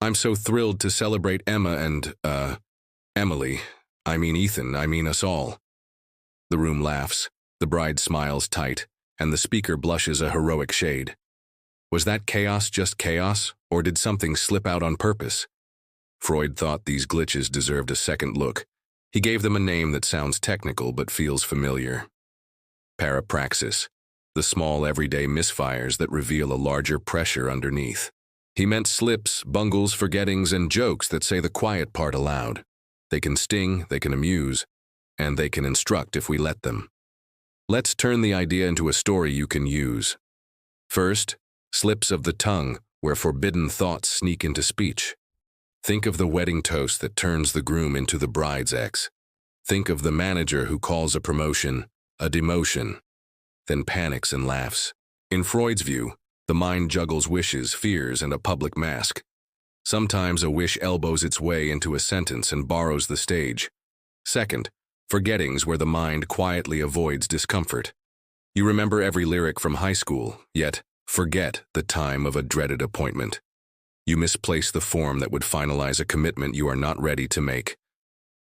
I'm so thrilled to celebrate Emma and, Emily. I mean Ethan, I mean us all. The room laughs, the bride smiles tight, and the speaker blushes a heroic shade. Was that chaos just chaos, or did something slip out on purpose? Freud thought these glitches deserved a second look. He gave them a name that sounds technical but feels familiar. Parapraxis, the small everyday misfires that reveal a larger pressure underneath. He meant slips, bungles, forgettings, and jokes that say the quiet part aloud. They can sting, they can amuse, and they can instruct if we let them. Let's turn the idea into a story you can use. First, slips of the tongue, where forbidden thoughts sneak into speech. Think of the wedding toast that turns the groom into the bride's ex. Think of the manager who calls a promotion a demotion, then panics and laughs. In Freud's view, the mind juggles wishes, fears, and a public mask. Sometimes a wish elbows its way into a sentence and borrows the stage. Second, forgettings where the mind quietly avoids discomfort. You remember every lyric from high school, yet forget the time of a dreaded appointment. You misplace the form that would finalize a commitment you are not ready to make.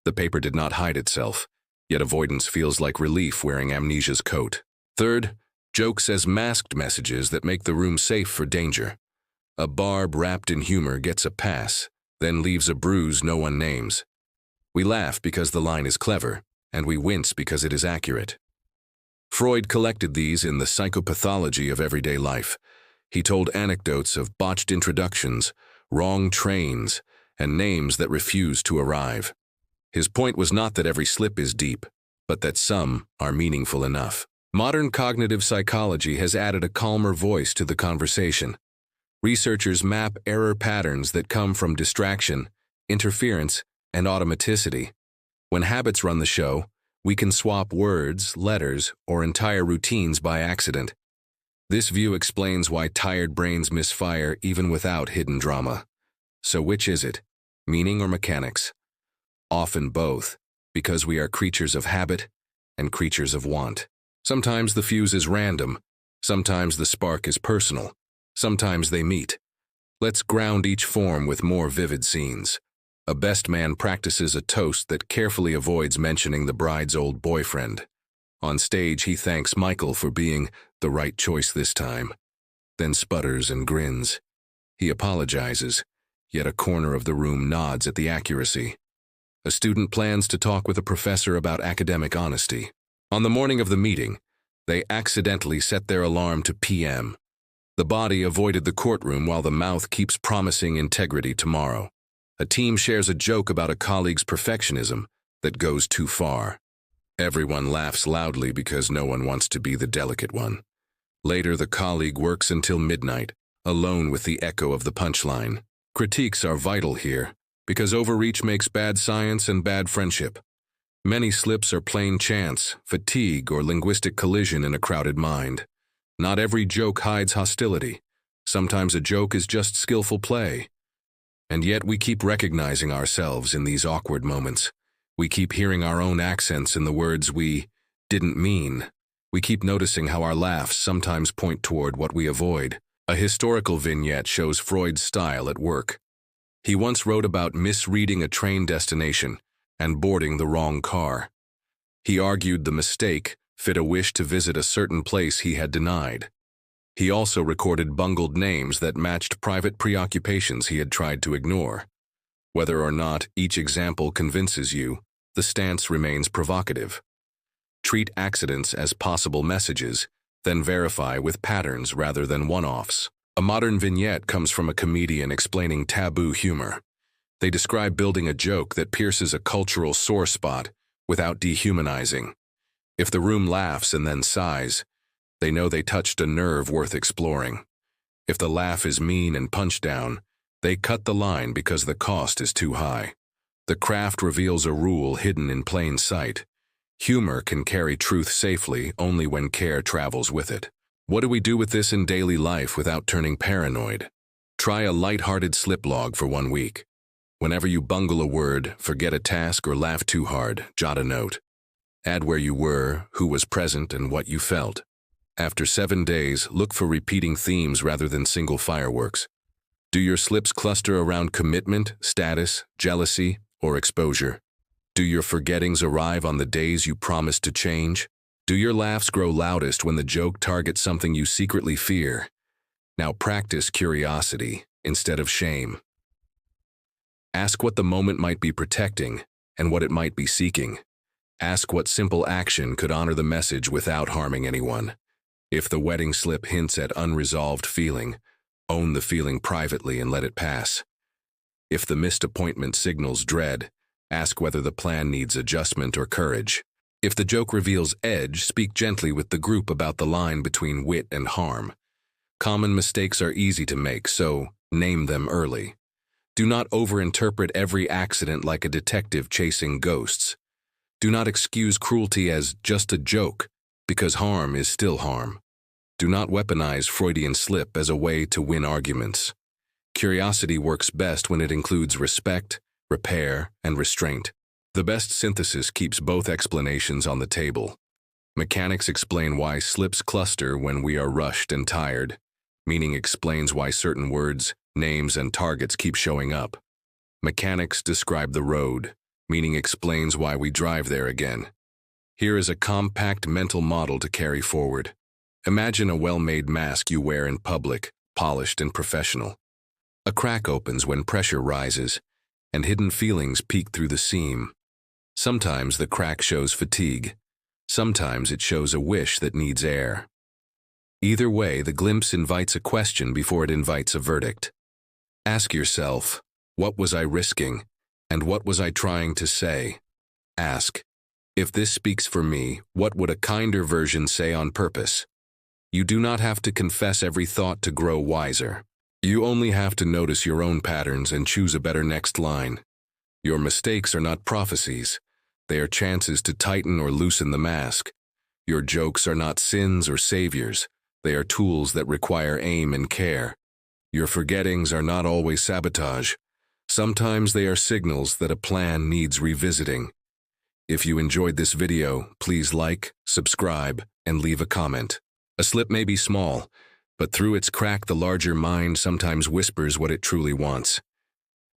The paper did not hide itself, yet avoidance feels like relief wearing amnesia's coat. Third, jokes as masked messages that make the room safe for danger. A barb wrapped in humor gets a pass, then leaves a bruise no one names. We laugh because the line is clever, and we wince because it is accurate. Freud collected these in the psychopathology of everyday life. He told anecdotes of botched introductions, wrong trains, and names that refuse to arrive. His point was not that every slip is deep, but that some are meaningful enough. Modern cognitive psychology has added a calmer voice to the conversation. Researchers map error patterns that come from distraction, interference, and automaticity. When habits run the show, we can swap words, letters, or entire routines by accident. This view explains why tired brains misfire even without hidden drama. So which is it, meaning or mechanics? Often both, because we are creatures of habit and creatures of want. Sometimes the fuse is random, sometimes the spark is personal, sometimes they meet. Let's ground each form with more vivid scenes. A best man practices a toast that carefully avoids mentioning the bride's old boyfriend. On stage, he thanks Michael for being the right choice this time, then sputters and grins. He apologizes, yet a corner of the room nods at the accuracy. A student plans to talk with a professor about academic honesty. On the morning of the meeting, they accidentally set their alarm to PM. The body avoided the courtroom while the mouth keeps promising integrity tomorrow. A team shares a joke about a colleague's perfectionism that goes too far. Everyone laughs loudly because no one wants to be the delicate one. Later, the colleague works until midnight, alone with the echo of the punchline. Critiques are vital here, because overreach makes bad science and bad friendship. Many slips are plain chance, fatigue, or linguistic collision in a crowded mind. Not every joke hides hostility. Sometimes a joke is just skillful play. And yet we keep recognizing ourselves in these awkward moments. We keep hearing our own accents in the words we didn't mean. We keep noticing how our laughs sometimes point toward what we avoid. A historical vignette shows Freud's style at work. He once wrote about misreading a train destination and boarding the wrong car. He argued the mistake fit a wish to visit a certain place he had denied. He also recorded bungled names that matched private preoccupations he had tried to ignore. Whether or not each example convinces you, the stance remains provocative. Treat accidents as possible messages, then verify with patterns rather than one-offs. A modern vignette comes from a comedian explaining taboo humor. They describe building a joke that pierces a cultural sore spot without dehumanizing. If the room laughs and then sighs, they know they touched a nerve worth exploring. If the laugh is mean and punch down, they cut the line because the cost is too high. The craft reveals a rule hidden in plain sight. Humor can carry truth safely only when care travels with it. What do we do with this in daily life without turning paranoid? Try a light-hearted slip log for 1 week. Whenever you bungle a word, forget a task, or laugh too hard, jot a note. Add where you were, who was present, and what you felt. After 7 days, look for repeating themes rather than single fireworks. Do your slips cluster around commitment, status, jealousy, or exposure? Do your forgettings arrive on the days you promised to change? Do your laughs grow loudest when the joke targets something you secretly fear? Now practice curiosity instead of shame. Ask what the moment might be protecting and what it might be seeking. Ask what simple action could honor the message without harming anyone. If the wedding slip hints at unresolved feeling, own the feeling privately and let it pass. If the missed appointment signals dread, ask whether the plan needs adjustment or courage. If the joke reveals edge, speak gently with the group about the line between wit and harm. Common mistakes are easy to make, so name them early. Do not overinterpret every accident like a detective chasing ghosts. Do not excuse cruelty as just a joke, because harm is still harm. Do not weaponize Freudian slip as a way to win arguments. Curiosity works best when it includes respect, repair, and restraint. The best synthesis keeps both explanations on the table. Mechanics explain why slips cluster when we are rushed and tired. Meaning explains why certain words, names, and targets keep showing up. Mechanics describe the road. Meaning explains why we drive there again. Here is a compact mental model to carry forward. Imagine a well-made mask you wear in public, polished and professional. A crack opens when pressure rises, and hidden feelings peek through the seam. Sometimes the crack shows fatigue. Sometimes it shows a wish that needs air. Either way, the glimpse invites a question before it invites a verdict. Ask yourself, what was I risking, and what was I trying to say? Ask, if this speaks for me, what would a kinder version say on purpose? You do not have to confess every thought to grow wiser. You only have to notice your own patterns and choose a better next line. Your mistakes are not prophecies. They are chances to tighten or loosen the mask. Your jokes are not sins or saviors. They are tools that require aim and care. Your forgettings are not always sabotage. Sometimes they are signals that a plan needs revisiting. If you enjoyed this video, please like, subscribe, and leave a comment. A slip may be small, but through its crack the larger mind sometimes whispers what it truly wants.